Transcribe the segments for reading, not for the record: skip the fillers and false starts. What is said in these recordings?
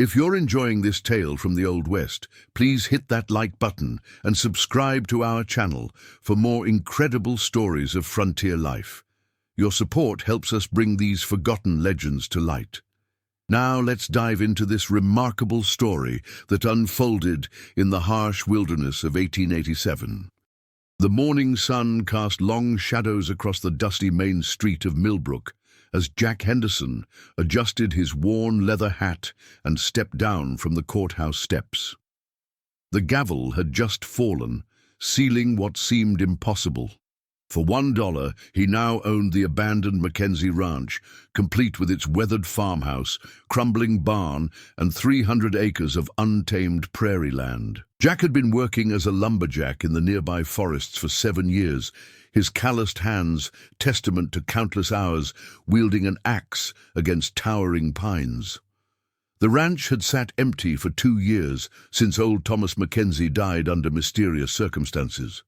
If you're enjoying this tale from the Old West, please hit that like button and subscribe to our channel for more incredible stories of frontier life. Your support helps us bring these forgotten legends to light. Now let's dive into this remarkable story that unfolded in the harsh wilderness of 1887. The morning sun cast long shadows across the dusty main street of Millbrook as Jack Henderson adjusted his worn leather hat and stepped down from the courthouse steps. The gavel had just fallen, sealing what seemed impossible. For $1, he now owned the abandoned Mackenzie Ranch, complete with its weathered farmhouse, crumbling barn, and 300 acres of untamed prairie land. Jack had been working as a lumberjack in the nearby forests for 7 years, his calloused hands testament to countless hours wielding an axe against towering pines. The ranch had sat empty for 2 years since old Thomas Mackenzie died under mysterious circumstances.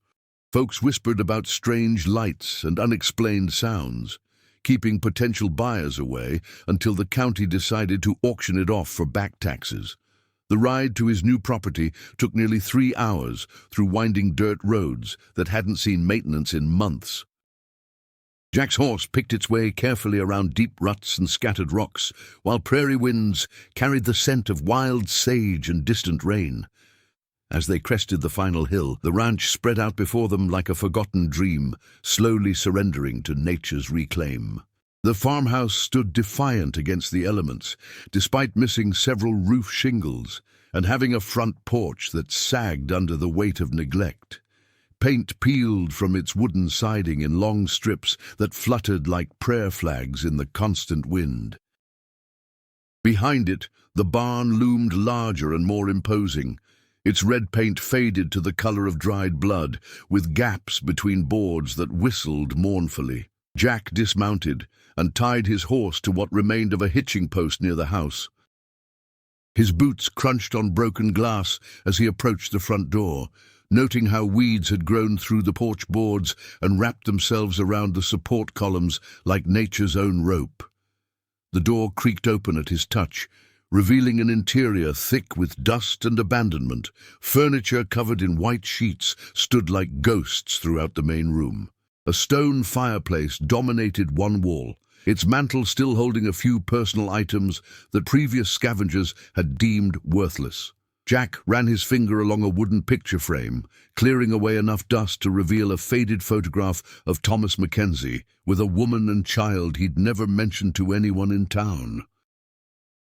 Folks whispered about strange lights and unexplained sounds, keeping potential buyers away until the county decided to auction it off for back taxes. The ride to his new property took nearly 3 hours through winding dirt roads that hadn't seen maintenance in months. Jack's horse picked its way carefully around deep ruts and scattered rocks, while prairie winds carried the scent of wild sage and distant rain. As they crested the final hill, the ranch spread out before them like a forgotten dream, slowly surrendering to nature's reclaim. The farmhouse stood defiant against the elements, despite missing several roof shingles and having a front porch that sagged under the weight of neglect. Paint peeled from its wooden siding in long strips that fluttered like prayer flags in the constant wind. Behind it, the barn loomed larger and more imposing, its red paint faded to the color of dried blood, with gaps between boards that whistled mournfully. Jack dismounted and tied his horse to what remained of a hitching post near the house. His boots crunched on broken glass as he approached the front door, noting how weeds had grown through the porch boards and wrapped themselves around the support columns like nature's own rope. The door creaked open at his touch, revealing an interior thick with dust and abandonment. Furniture covered in white sheets stood like ghosts throughout the main room. A stone fireplace dominated one wall, its mantel still holding a few personal items that previous scavengers had deemed worthless. Jack ran his finger along a wooden picture frame, clearing away enough dust to reveal a faded photograph of Thomas Mackenzie with a woman and child he'd never mentioned to anyone in town.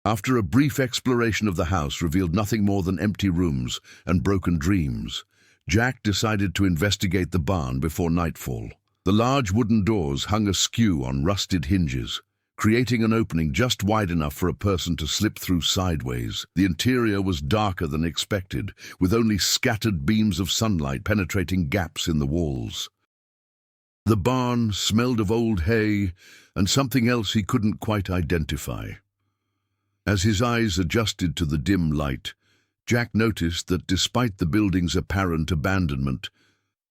After a brief exploration of the house revealed nothing more than empty rooms and broken dreams, Jack decided to investigate the barn before nightfall. The large wooden doors hung askew on rusted hinges, creating an opening just wide enough for a person to slip through sideways. The interior was darker than expected, with only scattered beams of sunlight penetrating gaps in the walls. The barn smelled of old hay and something else he couldn't quite identify. As his eyes adjusted to the dim light, Jack noticed that despite the building's apparent abandonment,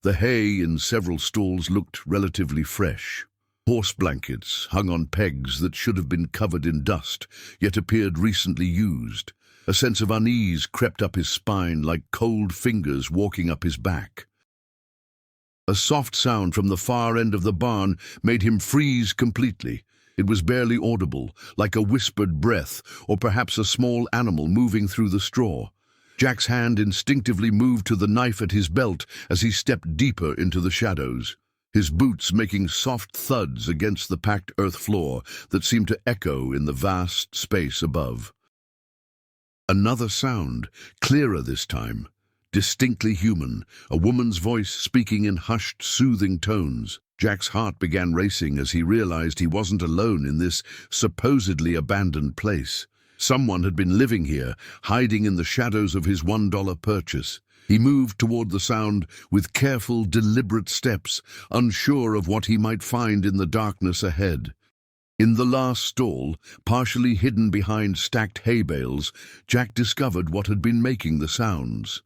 the hay in several stalls looked relatively fresh. Horse blankets hung on pegs that should have been covered in dust, yet appeared recently used. A sense of unease crept up his spine like cold fingers walking up his back. A soft sound from the far end of the barn made him freeze completely. It was barely audible, like a whispered breath, or perhaps a small animal moving through the straw. Jack's hand instinctively moved to the knife at his belt as he stepped deeper into the shadows, his boots making soft thuds against the packed earth floor that seemed to echo in the vast space above. Another sound, clearer this time, distinctly human, a woman's voice speaking in hushed, soothing tones. Jack's heart began racing as he realized he wasn't alone in this supposedly abandoned place. Someone had been living here, hiding in the shadows of his $1 purchase. He moved toward the sound with careful, deliberate steps, unsure of what he might find in the darkness ahead. In the last stall, partially hidden behind stacked hay bales, Jack discovered what had been making the sounds.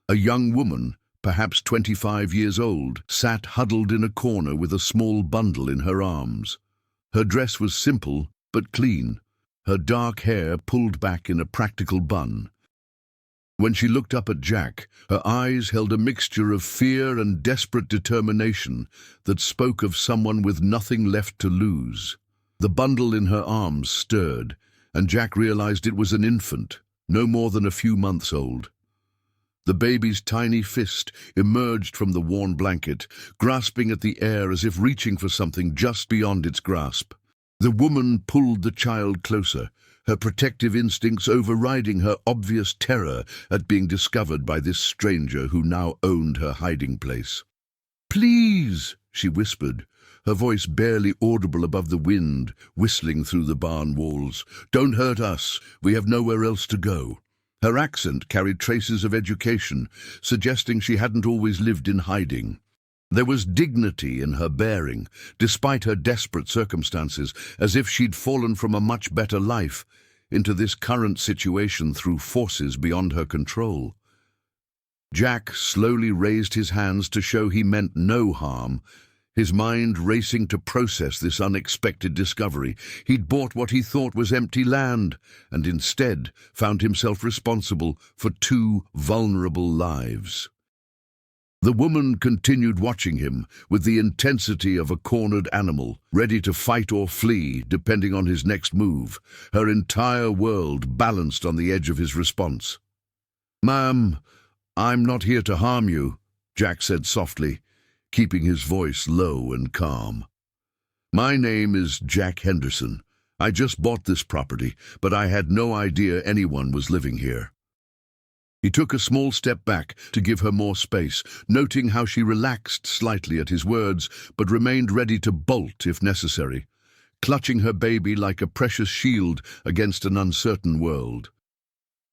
A young woman, perhaps 25 years old, sat huddled in a corner with a small bundle in her arms. Her dress was simple but clean, her dark hair pulled back in a practical bun. When she looked up at Jack, her eyes held a mixture of fear and desperate determination that spoke of someone with nothing left to lose. The bundle in her arms stirred, and Jack realized it was an infant, no more than a few months old. The baby's tiny fist emerged from the worn blanket, grasping at the air as if reaching for something just beyond its grasp. The woman pulled the child closer, her protective instincts overriding her obvious terror at being discovered by this stranger who now owned her hiding place. "Please," she whispered, her voice barely audible above the wind whistling through the barn walls. "Don't hurt us. We have nowhere else to go." Her accent carried traces of education, suggesting she hadn't always lived in hiding. There was dignity in her bearing, despite her desperate circumstances, as if she'd fallen from a much better life into this current situation through forces beyond her control. Jack slowly raised his hands to show he meant no harm, his mind racing to process this unexpected discovery. He'd bought what he thought was empty land, and instead found himself responsible for 2 vulnerable lives. The woman continued watching him with the intensity of a cornered animal, ready to fight or flee depending on his next move, her entire world balanced on the edge of his response. "Ma'am, I'm not here to harm you," Jack said softly, keeping his voice low and calm. "My name is Jack Henderson. I just bought this property, but I had no idea anyone was living here." He took a small step back to give her more space, noting how she relaxed slightly at his words, but remained ready to bolt if necessary, clutching her baby like a precious shield against an uncertain world.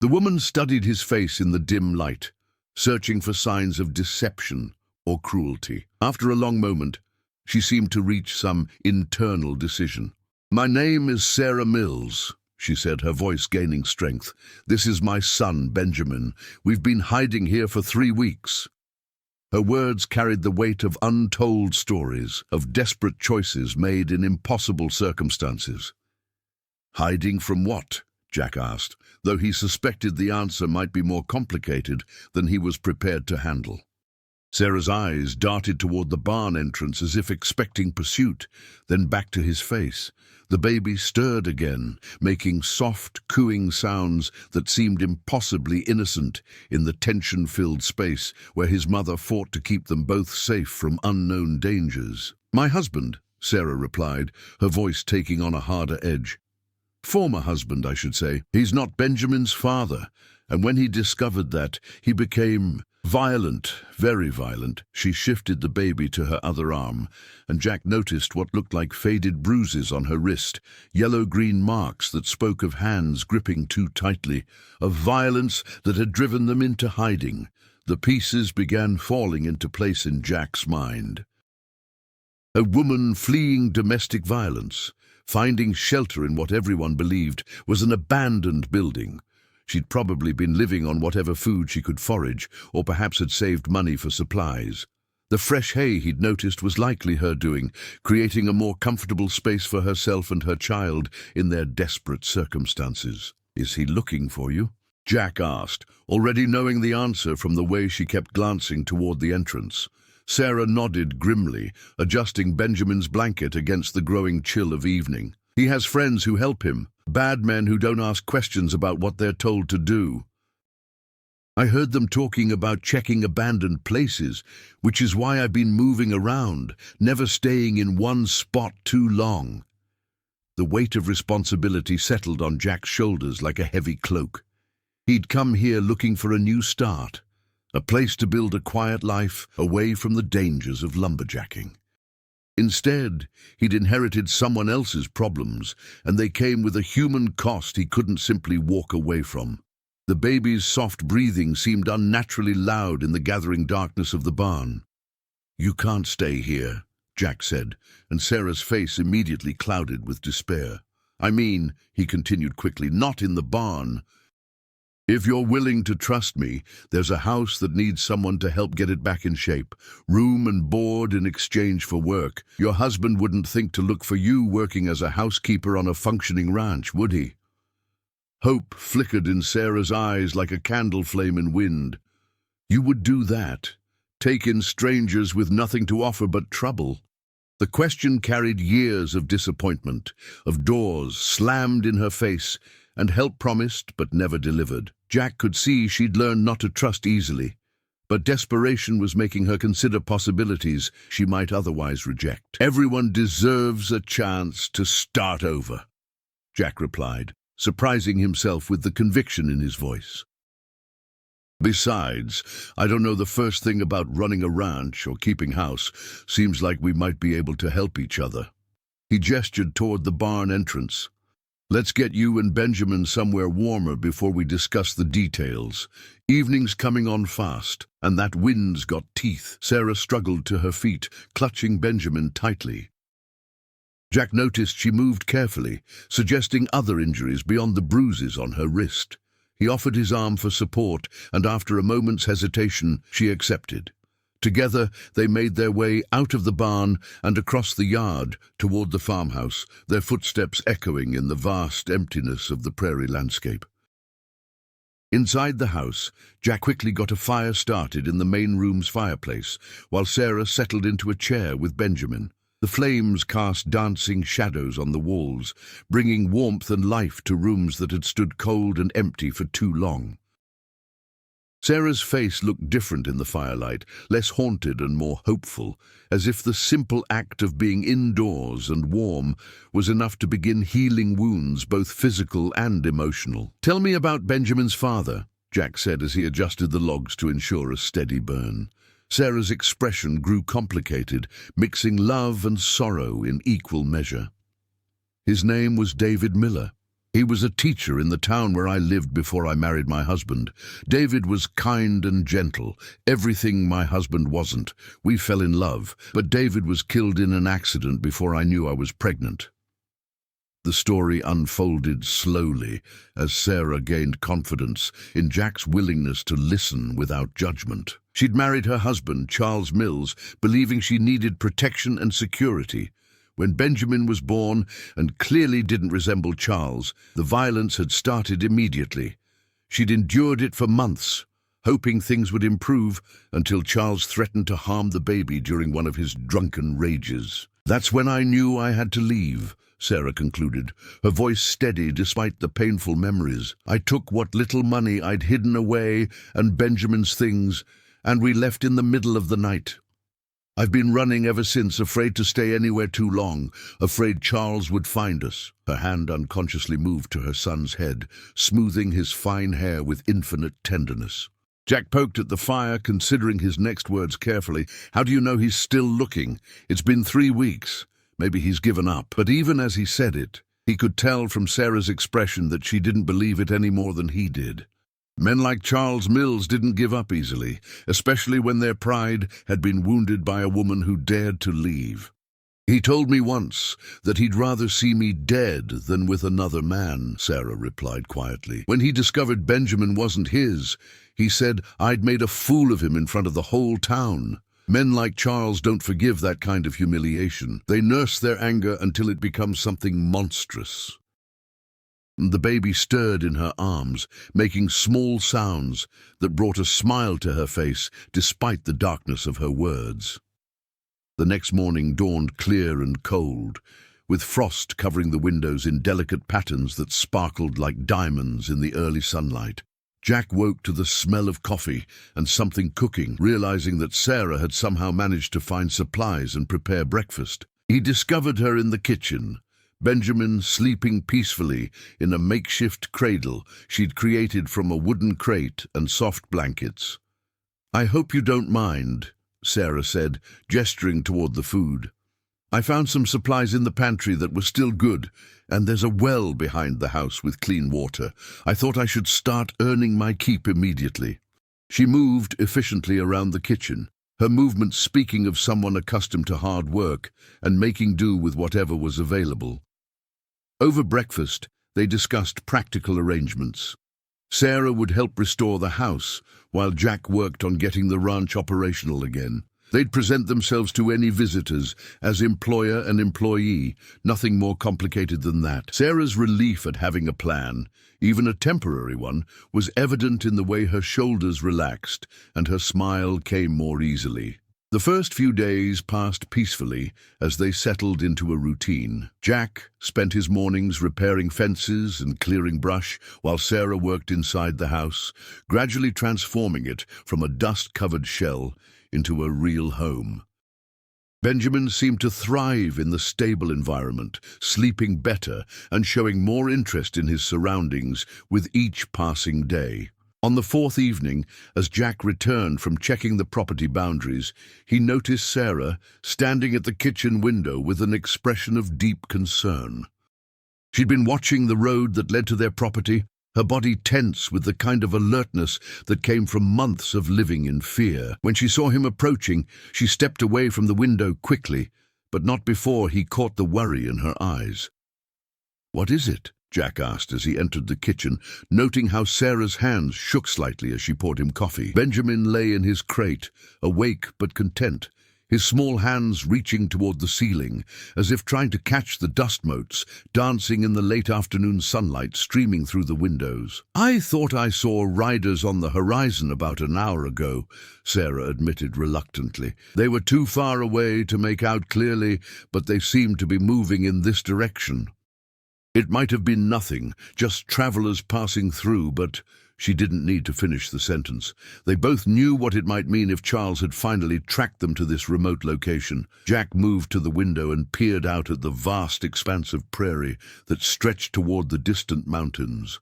The woman studied his face in the dim light, searching for signs of deception or cruelty. After a long moment, she seemed to reach some internal decision. "My name is Sarah Mills," she said, her voice gaining strength. "This is my son, Benjamin. We've been hiding here for 3 weeks. Her words carried the weight of untold stories, of desperate choices made in impossible circumstances. "Hiding from what?" Jack asked, though he suspected the answer might be more complicated than he was prepared to handle. Sarah's eyes darted toward the barn entrance as if expecting pursuit, then back to his face. The baby stirred again, making soft, cooing sounds that seemed impossibly innocent in the tension-filled space where his mother fought to keep them both safe from unknown dangers. "My husband," Sarah replied, her voice taking on a harder edge. "Former husband, I should say. He's not Benjamin's father, and when he discovered that, he became violent, very violent." She shifted the baby to her other arm, and Jack noticed what looked like faded bruises on her wrist, yellow-green marks that spoke of hands gripping too tightly, of violence that had driven them into hiding. The pieces began falling into place in Jack's mind. A woman fleeing domestic violence, finding shelter in what everyone believed was an abandoned building. She'd probably been living on whatever food she could forage, or perhaps had saved money for supplies. The fresh hay he'd noticed was likely her doing, creating a more comfortable space for herself and her child in their desperate circumstances. "Is he looking for you?" Jack asked, already knowing the answer from the way she kept glancing toward the entrance. Sarah nodded grimly, adjusting Benjamin's blanket against the growing chill of evening. "He has friends who help him. Bad men who don't ask questions about what they're told to do. I heard them talking about checking abandoned places, which is why I've been moving around, never staying in one spot too long." The weight of responsibility settled on Jack's shoulders like a heavy cloak. He'd come here looking for a new start, a place to build a quiet life away from the dangers of lumberjacking. Instead, he'd inherited someone else's problems, and they came with a human cost he couldn't simply walk away from. The baby's soft breathing seemed unnaturally loud in the gathering darkness of the barn. "You can't stay here," Jack said, and Sarah's face immediately clouded with despair. "I mean," he continued quickly, "not in the barn. If you're willing to trust me, there's a house that needs someone to help get it back in shape. Room and board in exchange for work. Your husband wouldn't think to look for you working as a housekeeper on a functioning ranch, would he?" Hope flickered in Sarah's eyes like a candle flame in wind. You would do that? Take in strangers with nothing to offer but trouble? The question carried years of disappointment, of doors slammed in her face, and help promised but never delivered. Jack could see she'd learned not to trust easily, but desperation was making her consider possibilities she might otherwise reject. Everyone deserves a chance to start over, Jack replied, surprising himself with the conviction in his voice. Besides, I don't know the first thing about running a ranch or keeping house. Seems like we might be able to help each other. He gestured toward the barn entrance. Let's get you and Benjamin somewhere warmer before we discuss the details. Evening's coming on fast, and that wind's got teeth. Sarah struggled to her feet, clutching Benjamin tightly. Jack noticed she moved carefully, suggesting other injuries beyond the bruises on her wrist. He offered his arm for support, and after a moment's hesitation, she accepted. Together, they made their way out of the barn and across the yard toward the farmhouse, their footsteps echoing in the vast emptiness of the prairie landscape. Inside the house, Jack quickly got a fire started in the main room's fireplace, while Sarah settled into a chair with Benjamin. The flames cast dancing shadows on the walls, bringing warmth and life to rooms that had stood cold and empty for too long. Sarah's face looked different in the firelight, less haunted and more hopeful, as if the simple act of being indoors and warm was enough to begin healing wounds, both physical and emotional. "Tell me about Benjamin's father," Jack said as he adjusted the logs to ensure a steady burn. Sarah's expression grew complicated, mixing love and sorrow in equal measure. "His name was David Miller. He was a teacher in the town where I lived before I married my husband. David was kind and gentle, everything my husband wasn't. We fell in love, but David was killed in an accident before I knew I was pregnant." The story unfolded slowly as Sarah gained confidence in Jack's willingness to listen without judgment. She'd married her husband, Charles Mills, believing she needed protection and security. When Benjamin was born, and clearly didn't resemble Charles, the violence had started immediately. She'd endured it for months, hoping things would improve until Charles threatened to harm the baby during one of his drunken rages. "That's when I knew I had to leave," Sarah concluded, her voice steady despite the painful memories. "I took what little money I'd hidden away and Benjamin's things, and we left in the middle of the night. I've been running ever since, afraid to stay anywhere too long, afraid Charles would find us." Her hand unconsciously moved to her son's head, smoothing his fine hair with infinite tenderness. Jack poked at the fire, considering his next words carefully. "How do you know he's still looking? It's been 3 weeks. Maybe he's given up." But even as he said it, he could tell from Sarah's expression that she didn't believe it any more than he did. Men like Charles Mills didn't give up easily, especially when their pride had been wounded by a woman who dared to leave. "He told me once that he'd rather see me dead than with another man," Sarah replied quietly. "When he discovered Benjamin wasn't his, he said I'd made a fool of him in front of the whole town. Men like Charles don't forgive that kind of humiliation. They nurse their anger until it becomes something monstrous." The baby stirred in her arms, making small sounds that brought a smile to her face despite the darkness of her words. The next morning dawned clear and cold, with frost covering the windows in delicate patterns that sparkled like diamonds in the early sunlight. Jack woke to the smell of coffee and something cooking, realizing that Sarah had somehow managed to find supplies and prepare breakfast. He discovered her in the kitchen, Benjamin sleeping peacefully in a makeshift cradle she'd created from a wooden crate and soft blankets. "I hope you don't mind," Sarah said, gesturing toward the food. "I found some supplies in the pantry that were still good, and there's a well behind the house with clean water. I thought I should start earning my keep immediately." She moved efficiently around the kitchen, her movements speaking of someone accustomed to hard work and making do with whatever was available. Over breakfast, they discussed practical arrangements. Sarah would help restore the house, while Jack worked on getting the ranch operational again. They'd present themselves to any visitors as employer and employee, nothing more complicated than that. Sarah's relief at having a plan, even a temporary one, was evident in the way her shoulders relaxed and her smile came more easily. The first few days passed peacefully as they settled into a routine. Jack spent his mornings repairing fences and clearing brush, while Sarah worked inside the house, gradually transforming it from a dust-covered shell into a real home. Benjamin seemed to thrive in the stable environment, sleeping better and showing more interest in his surroundings with each passing day. On the fourth evening, as Jack returned from checking the property boundaries, he noticed Sarah standing at the kitchen window with an expression of deep concern. She'd been watching the road that led to their property, her body tense with the kind of alertness that came from months of living in fear. When she saw him approaching, she stepped away from the window quickly, but not before he caught the worry in her eyes. "What is it?" Jack asked as he entered the kitchen, noting how Sarah's hands shook slightly as she poured him coffee. Benjamin lay in his crate, awake but content, his small hands reaching toward the ceiling, as if trying to catch the dust motes dancing in the late afternoon sunlight streaming through the windows. "I thought I saw riders on the horizon about an hour ago," Sarah admitted reluctantly. "They were too far away to make out clearly, but they seemed to be moving in this direction." It might have been nothing, just travelers passing through, but she didn't need to finish the sentence. They both knew what it might mean if Charles had finally tracked them to this remote location. Jack moved to the window and peered out at the vast expanse of prairie that stretched toward the distant mountains.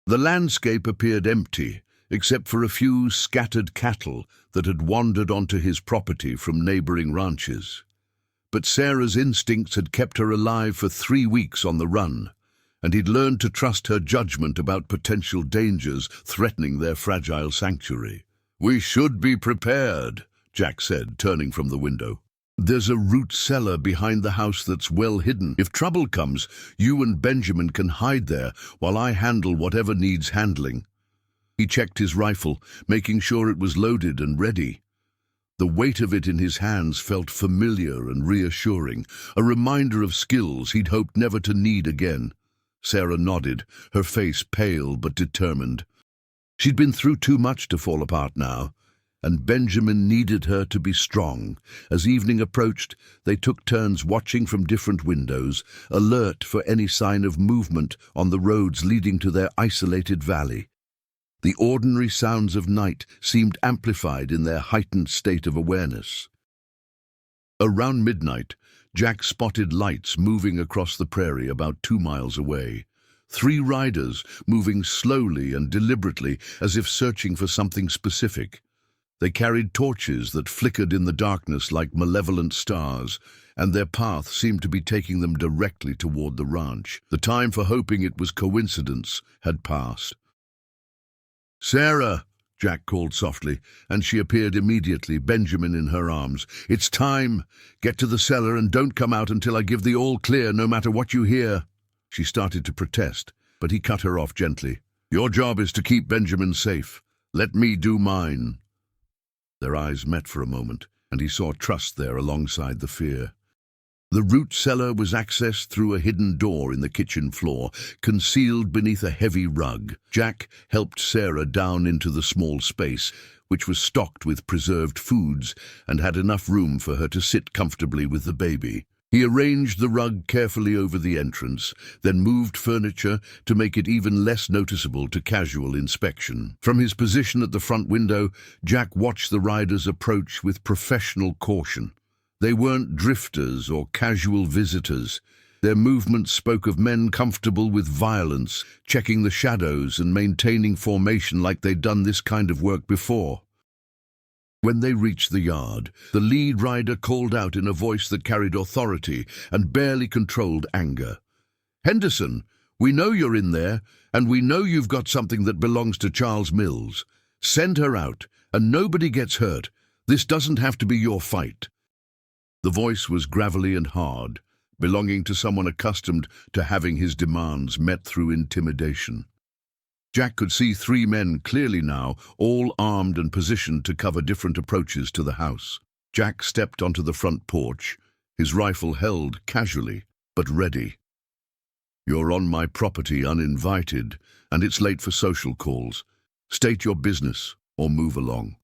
The landscape appeared empty, except for a few scattered cattle that had wandered onto his property from neighboring ranches. But Sarah's instincts had kept her alive for 3 weeks on the run, and he'd learned to trust her judgment about potential dangers threatening their fragile sanctuary. "We should be prepared," Jack said, turning from the window. "There's a root cellar behind the house that's well hidden. If trouble comes, you and Benjamin can hide there while I handle whatever needs handling." He checked his rifle, making sure it was loaded and ready. The weight of it in his hands felt familiar and reassuring, a reminder of skills he'd hoped never to need again. Sarah nodded, her face pale but determined. She'd been through too much to fall apart now, and Benjamin needed her to be strong. As evening approached, they took turns watching from different windows, alert for any sign of movement on the roads leading to their isolated valley. The ordinary sounds of night seemed amplified in their heightened state of awareness. Around midnight, Jack spotted lights moving across the prairie about 2 miles away. 3 riders moving slowly and deliberately as if searching for something specific. They carried torches that flickered in the darkness like malevolent stars, and their path seemed to be taking them directly toward the ranch. The time for hoping it was coincidence had passed. "Sarah," Jack called softly, and she appeared immediately, Benjamin in her arms. "It's time. Get to the cellar and don't come out until I give the all clear, no matter what you hear." She started to protest, but he cut her off gently. "Your job is to keep Benjamin safe. Let me do mine." Their eyes met for a moment, and he saw trust there alongside the fear. The root cellar was accessed through a hidden door in the kitchen floor, concealed beneath a heavy rug. Jack helped Sarah down into the small space, which was stocked with preserved foods and had enough room for her to sit comfortably with the baby. He arranged the rug carefully over the entrance, then moved furniture to make it even less noticeable to casual inspection. From his position at the front window, Jack watched the riders approach with professional caution. They weren't drifters or casual visitors. Their movements spoke of men comfortable with violence, checking the shadows and maintaining formation like they'd done this kind of work before. When they reached the yard, the lead rider called out in a voice that carried authority and barely controlled anger. "Henderson, we know you're in there, and we know you've got something that belongs to Charles Mills. Send her out, and nobody gets hurt. This doesn't have to be your fight." The voice was gravelly and hard, belonging to someone accustomed to having his demands met through intimidation. Jack could see 3 men clearly now, all armed and positioned to cover different approaches to the house. Jack stepped onto the front porch, his rifle held casually, but ready. "You're on my property uninvited, and it's late for social calls. State your business or move along."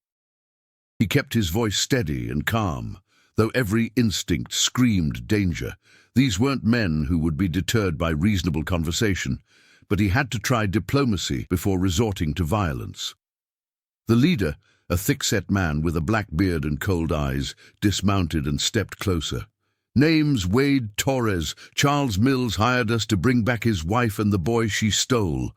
He kept his voice steady and calm, though every instinct screamed danger. These weren't men who would be deterred by reasonable conversation, but he had to try diplomacy before resorting to violence. The leader, a thick-set man with a black beard and cold eyes, dismounted and stepped closer. "Name's Wade Torres. Charles Mills hired us to bring back his wife and the boy she stole.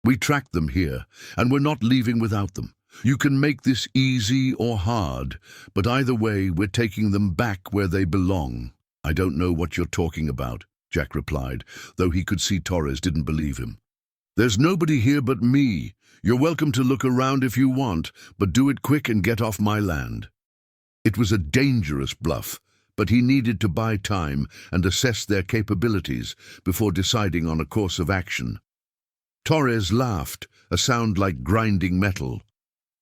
We tracked them here, and we're not leaving without them. You can make this easy or hard, but either way, we're taking them back where they belong." "I don't know what you're talking about," Jack replied, though he could see Torres didn't believe him. "There's nobody here but me. You're welcome to look around if you want, but do it quick and get off my land." It was a dangerous bluff, but he needed to buy time and assess their capabilities before deciding on a course of action. Torres laughed, a sound like grinding metal.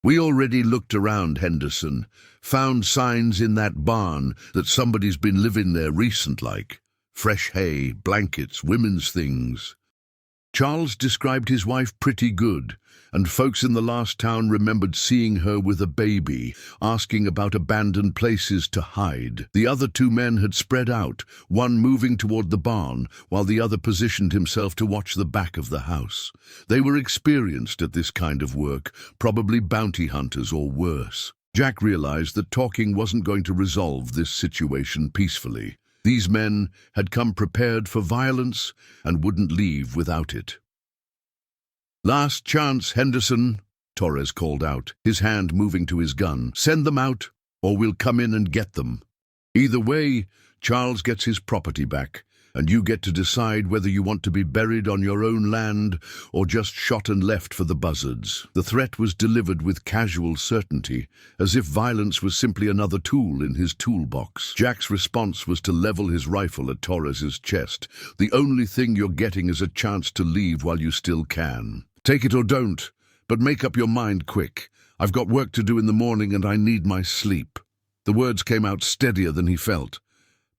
"We already looked around, Henderson. Found signs in that barn that somebody's been living there recent-like. Fresh hay, blankets, women's things. Charles described his wife pretty good, and folks in the last town remembered seeing her with a baby, asking about abandoned places to hide. The other two men had spread out, one moving toward the barn, while the other positioned himself to watch the back of the house. They were experienced at this kind of work, probably bounty hunters or worse." Jack realized that talking wasn't going to resolve this situation peacefully. These men had come prepared for violence and wouldn't leave without it. "Last chance, Henderson," Torres called out, his hand moving to his gun. "Send them out, or we'll come in and get them. Either way, Charles gets his property back, and you get to decide whether you want to be buried on your own land or just shot and left for the buzzards." The threat was delivered with casual certainty, as if violence was simply another tool in his toolbox. Jack's response was to level his rifle at Torres's chest. "The only thing you're getting is a chance to leave while you still can. Take it or don't, but make up your mind quick. I've got work to do in the morning and I need my sleep." The words came out steadier than he felt,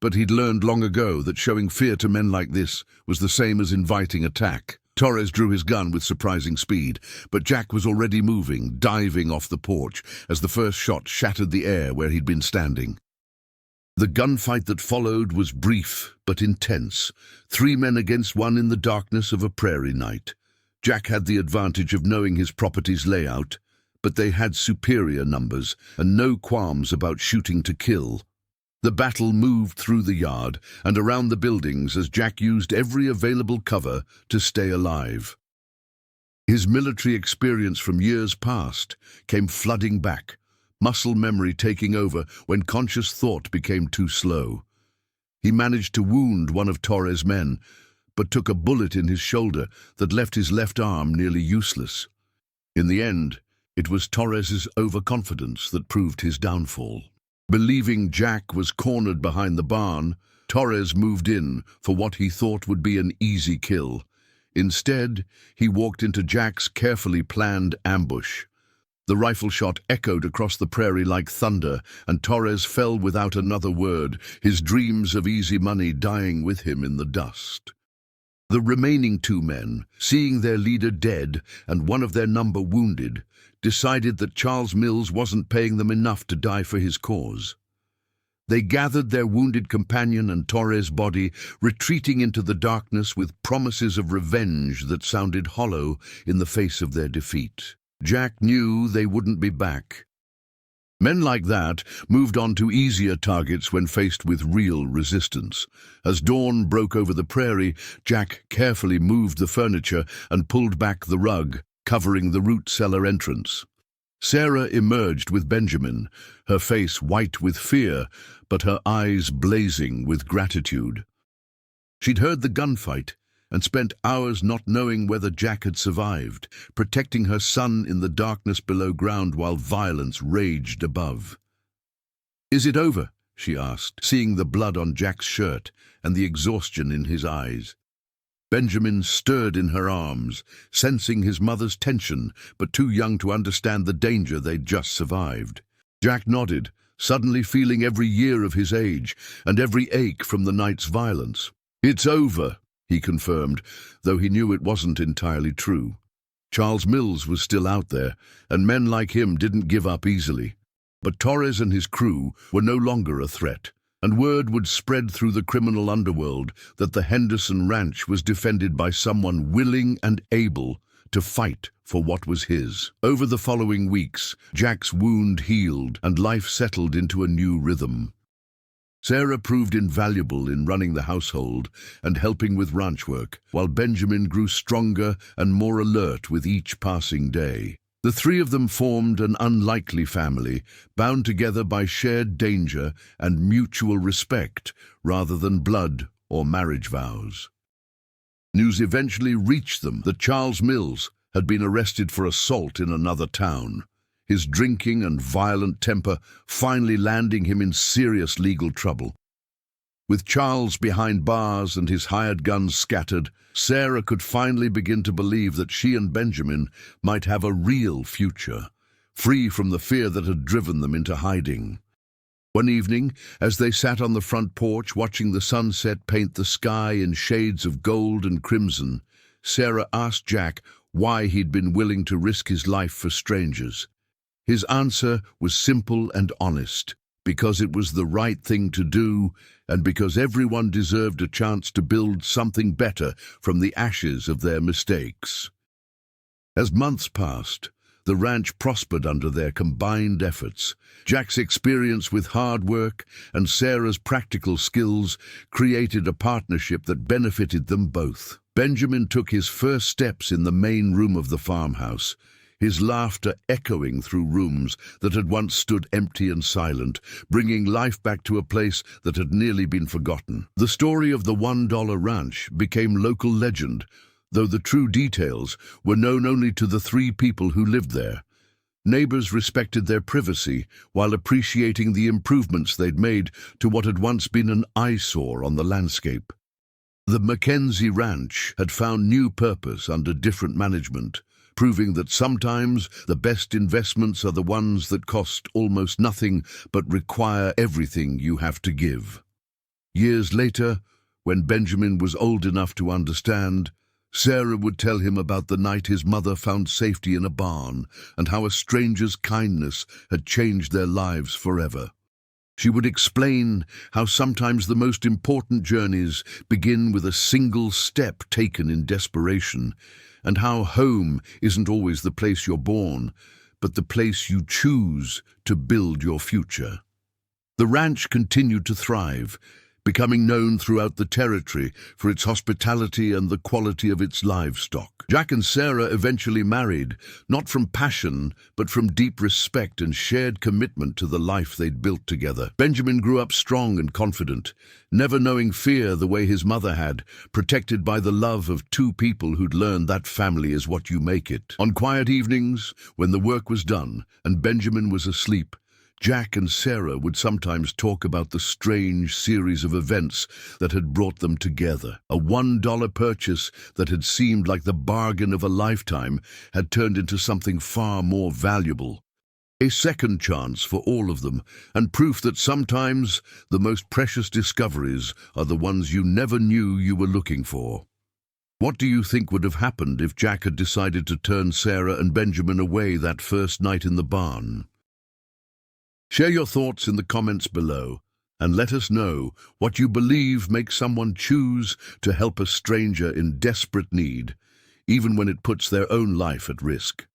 but he'd learned long ago that showing fear to men like this was the same as inviting attack. Torres drew his gun with surprising speed, but Jack was already moving, diving off the porch as the first shot shattered the air where he'd been standing. The gunfight that followed was brief but intense, 3 men against 1 in the darkness of a prairie night. Jack had the advantage of knowing his property's layout, but they had superior numbers and no qualms about shooting to kill. The battle moved through the yard and around the buildings as Jack used every available cover to stay alive. His military experience from years past came flooding back, muscle memory taking over when conscious thought became too slow. He managed to wound one of Torres' men, but took a bullet in his shoulder that left his left arm nearly useless. In the end, it was Torres's overconfidence that proved his downfall. Believing Jack was cornered behind the barn, Torres moved in for what he thought would be an easy kill. Instead, he walked into Jack's carefully planned ambush. The rifle shot echoed across the prairie like thunder, and Torres fell without another word, his dreams of easy money dying with him in the dust. The remaining 2 men, seeing their leader dead and one of their number wounded, decided that Charles Mills wasn't paying them enough to die for his cause. They gathered their wounded companion and Torres' body, retreating into the darkness with promises of revenge that sounded hollow in the face of their defeat. Jack knew they wouldn't be back. Men like that moved on to easier targets when faced with real resistance. As dawn broke over the prairie, Jack carefully moved the furniture and pulled back the rug, covering the root cellar entrance. Sarah emerged with Benjamin, her face white with fear, but her eyes blazing with gratitude. She'd heard the gunfight and spent hours not knowing whether Jack had survived, protecting her son in the darkness below ground while violence raged above. "Is it over?" she asked, seeing the blood on Jack's shirt and the exhaustion in his eyes. Benjamin stirred in her arms, sensing his mother's tension, but too young to understand the danger they'd just survived. Jack nodded, suddenly feeling every year of his age and every ache from the night's violence. "It's over," he confirmed, though he knew it wasn't entirely true. Charles Mills was still out there, and men like him didn't give up easily. But Torres and his crew were no longer a threat, and word would spread through the criminal underworld that the Henderson Ranch was defended by someone willing and able to fight for what was his. Over the following weeks, Jack's wound healed and life settled into a new rhythm. Sarah proved invaluable in running the household and helping with ranch work, while Benjamin grew stronger and more alert with each passing day. The three of them formed an unlikely family, bound together by shared danger and mutual respect rather than blood or marriage vows. News eventually reached them that Charles Mills had been arrested for assault in another town, his drinking and violent temper finally landing him in serious legal trouble. With Charles behind bars and his hired guns scattered, Sarah could finally begin to believe that she and Benjamin might have a real future, free from the fear that had driven them into hiding. One evening, as they sat on the front porch watching the sunset paint the sky in shades of gold and crimson, Sarah asked Jack why he'd been willing to risk his life for strangers. His answer was simple and honest, because it was the right thing to do and because everyone deserved a chance to build something better from the ashes of their mistakes. As months passed, the ranch prospered under their combined efforts. Jack's experience with hard work and Sarah's practical skills created a partnership that benefited them both. Benjamin took his first steps in the main room of the farmhouse, his laughter echoing through rooms that had once stood empty and silent, bringing life back to a place that had nearly been forgotten. The story of the $1 ranch became local legend, though the true details were known only to the three people who lived there. Neighbors respected their privacy while appreciating the improvements they'd made to what had once been an eyesore on the landscape. The Mackenzie Ranch had found new purpose under different management, proving that sometimes the best investments are the ones that cost almost nothing but require everything you have to give. Years later, when Benjamin was old enough to understand, Sarah would tell him about the night his mother found safety in a barn and how a stranger's kindness had changed their lives forever. She would explain how sometimes the most important journeys begin with a single step taken in desperation, and how home isn't always the place you're born, but the place you choose to build your future. The ranch continued to thrive, becoming known throughout the territory for its hospitality and the quality of its livestock. Jack and Sarah eventually married, not from passion, but from deep respect and shared commitment to the life they'd built together. Benjamin grew up strong and confident, never knowing fear the way his mother had, protected by the love of two people who'd learned that family is what you make it. On quiet evenings, when the work was done and Benjamin was asleep, Jack and Sarah would sometimes talk about the strange series of events that had brought them together. A $1 purchase that had seemed like the bargain of a lifetime had turned into something far more valuable. A second chance for all of them, and proof that sometimes the most precious discoveries are the ones you never knew you were looking for. What do you think would have happened if Jack had decided to turn Sarah and Benjamin away that first night in the barn? Share your thoughts in the comments below, and let us know what you believe makes someone choose to help a stranger in desperate need, even when it puts their own life at risk.